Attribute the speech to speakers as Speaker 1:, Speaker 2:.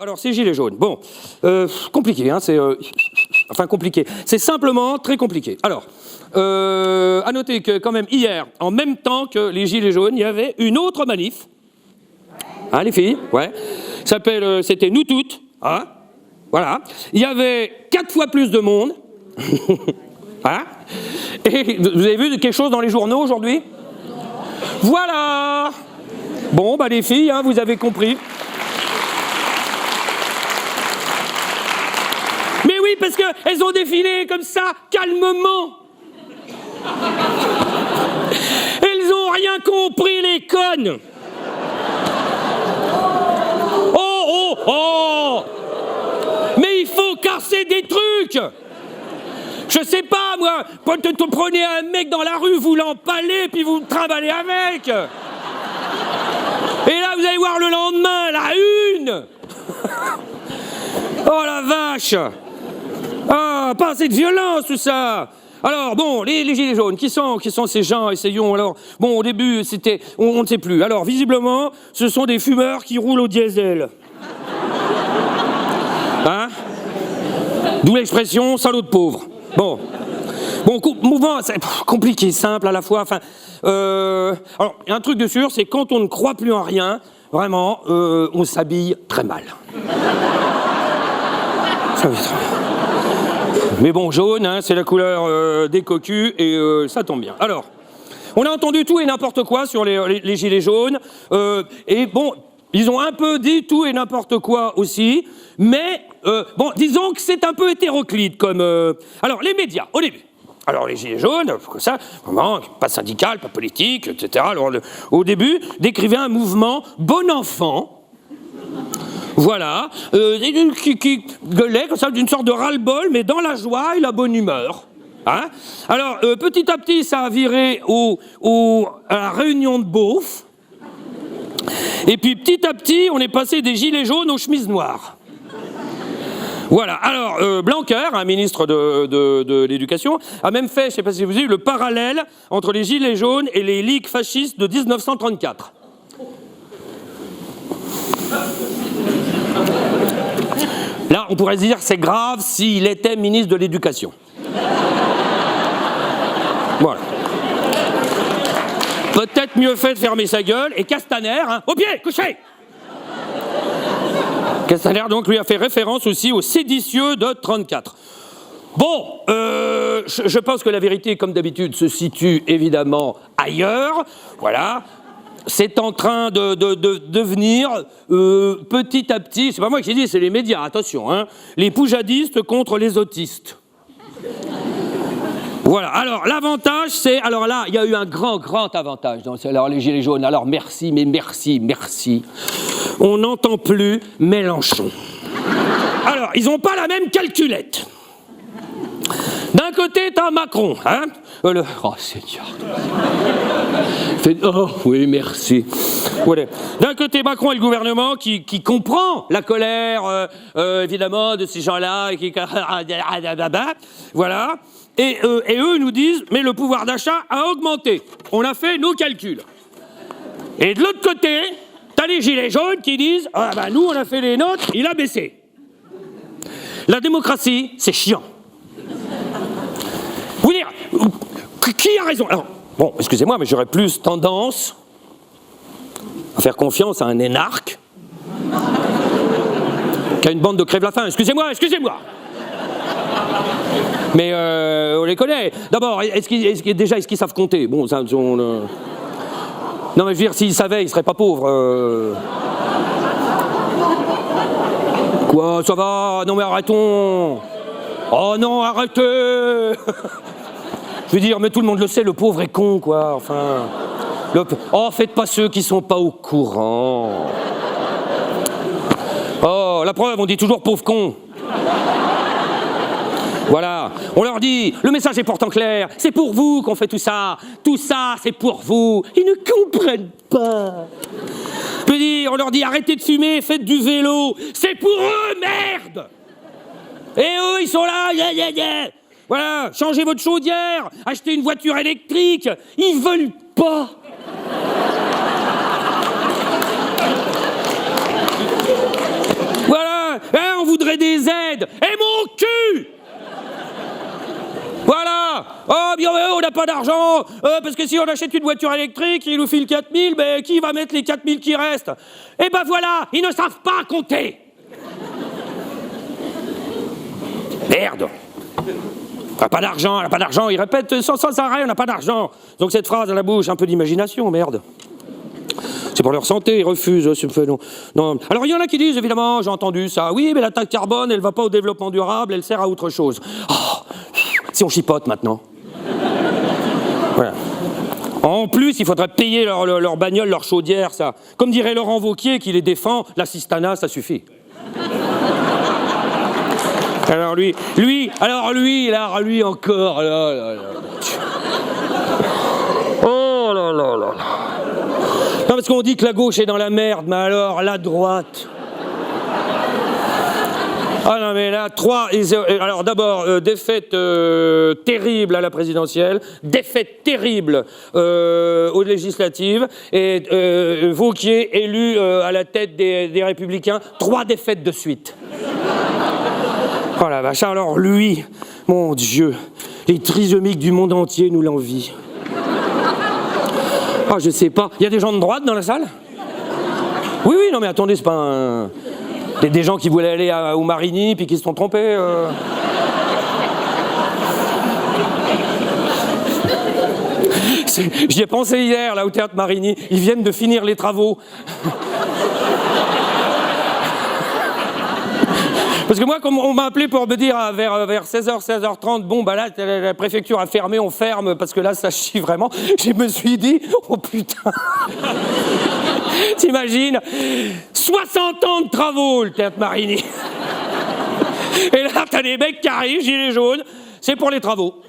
Speaker 1: Alors, ces gilets jaunes, bon, compliqué, hein, enfin compliqué, c'est simplement très compliqué. Alors, à noter que quand même hier, en même temps que les gilets jaunes, il y avait une autre manif, hein, les filles, ouais, c'était Nous Toutes, hein, voilà, il y avait 4 fois plus de monde, hein, et vous avez vu quelque chose dans les journaux aujourd'hui? Voilà. Bon, bah les filles, hein, vous avez compris. Mais oui, parce qu'elles ont défilé comme ça, calmement. Elles ont rien compris, les connes. Oh, oh, oh. Mais il faut casser des trucs. Je sais pas, moi, vous prenez un mec dans la rue, vous l'empalez, puis vous le trimballez avec. Et là, vous allez voir le lendemain, la une. Oh la vache. Ah, pas assez de violence, tout ça. Alors, bon, les gilets jaunes, qui sont ces gens? Essayons, alors. Bon, au début, c'était... On ne sait plus. Alors, visiblement, ce sont des fumeurs qui roulent au diesel. Hein? D'où l'expression salaud de pauvre. Bon, mouvement, c'est compliqué, simple à la fois. Enfin, alors, il y a un truc de sûr, c'est quand on ne croit plus en rien, vraiment, on s'habille très mal. Mais bon, jaune, hein, c'est la couleur des cocus et ça tombe bien. Alors, on a entendu tout et n'importe quoi sur les gilets jaunes. Et bon, ils ont un peu dit tout et n'importe quoi aussi. Mais, bon, disons que c'est un peu hétéroclite comme... Alors, les médias, au début. Alors, les gilets jaunes, comme ça, vraiment, pas syndical, pas politique, etc. Alors, au début, décrivaient un mouvement bon enfant. Voilà, qui gueulait comme ça d'une sorte de ras-le-bol, mais dans la joie et la bonne humeur. Hein? Alors, petit à petit, ça a viré à la réunion de beauf. Et puis, petit à petit, on est passé des gilets jaunes aux chemises noires. Voilà, alors, Blanquer, un ministre de l'Éducation, a même fait, je ne sais pas si vous avez vu, le parallèle entre les gilets jaunes et les ligues fascistes de 1934. Là, on pourrait se dire c'est grave s'il était ministre de l'Éducation. Voilà. Peut-être mieux fait de fermer sa gueule. Et Castaner, hein, au pied, couché. Castaner, donc, lui a fait référence aussi aux séditieux de 34. Bon, je pense que la vérité, comme d'habitude, se situe évidemment ailleurs. Voilà. C'est en train de devenir petit à petit, c'est pas moi qui dis, c'est les médias, attention, hein, les poujadistes contre les autistes. Voilà, alors l'avantage c'est, alors là, il y a eu un grand avantage dans les gilets jaunes, alors merci, mais merci, on n'entend plus Mélenchon. Alors, ils n'ont pas la même calculette. D'un côté, t'as Macron, hein? Oh, Seigneur. Oh, oui, merci. Voilà. D'un côté, Macron et le gouvernement qui comprend la colère, évidemment, de ces gens-là, voilà. Et eux nous disent, mais le pouvoir d'achat a augmenté. On a fait nos calculs. Et de l'autre côté, t'as les gilets jaunes qui disent, ah ben nous, on a fait les nôtres, il a baissé. La démocratie, c'est chiant. Vous dire, qui a raison? Alors, bon, excusez-moi, mais j'aurais plus tendance à faire confiance à un énarque qu'à une bande de crève-la-faim. Excusez-moi. Mais on les connaît. D'abord, est-ce qu'ils savent compter? Bon, ça, non, mais je veux dire, s'ils savaient, ils ne seraient pas pauvres. Quoi, ça va? Non, mais arrêtons. Oh non, arrêtez. Je veux dire, mais tout le monde le sait, le pauvre est con, quoi, enfin... Oh, faites pas ceux qui sont pas au courant. Oh, la preuve, on dit toujours pauvre con. Voilà, on leur dit, le message est pourtant clair, c'est pour vous qu'on fait tout ça, c'est pour vous. Ils ne comprennent pas. Je veux dire, on leur dit, arrêtez de fumer, faites du vélo, c'est pour eux, merde. Et eux, ils sont là, Voilà, changez votre chaudière, achetez une voiture électrique. Ils veulent pas. Voilà. voudrais des aides. Et mon cul! Voilà. Oh, bien, on n'a pas d'argent, parce que si on achète une voiture électrique, ils nous filent 4000, mais qui va mettre les 4000 qui restent? Eh ben voilà, ils ne savent pas compter. Merde. On n'a pas d'argent, ils répètent sans arrêt, on n'a pas d'argent. Donc cette phrase à la bouche, un peu d'imagination, merde. C'est pour leur santé, ils refusent. Non. Alors il y en a qui disent, évidemment, j'ai entendu ça, oui, mais la taxe carbone, elle ne va pas au développement durable, elle sert à autre chose. Oh, si on chipote maintenant. Voilà. En plus, il faudrait payer leur bagnole, leur chaudière, ça. Comme dirait Laurent Wauquiez, qui les défend, l'assistanat, ça suffit. Alors lui encore, là. Oh là là là. Non, parce qu'on dit que la gauche est dans la merde, mais alors la droite. Ah non, mais là, alors d'abord, défaite terrible à la présidentielle, défaite terrible aux législatives, et Wauquiez élu à la tête des Républicains, 3 défaites de suite. Oh la vache, alors lui, mon Dieu, les trisomiques du monde entier nous l'envient. Ah, je sais pas, il y a des gens de droite dans la salle? Oui, non mais attendez, c'est pas des gens qui voulaient aller au Marigny puis qui se sont trompés. J'y ai pensé hier, là, au théâtre Marigny, ils viennent de finir les travaux. Parce que moi, comme on m'a appelé pour me dire vers 16h, 16h30, bon, bah là, la préfecture a fermé, on ferme, parce que là, ça chie vraiment. Je me suis dit, oh putain. T'imagines 60 ans de travaux, le théâtre Marigny. Et là, t'as des mecs qui arrivent, gilets jaunes, c'est pour les travaux.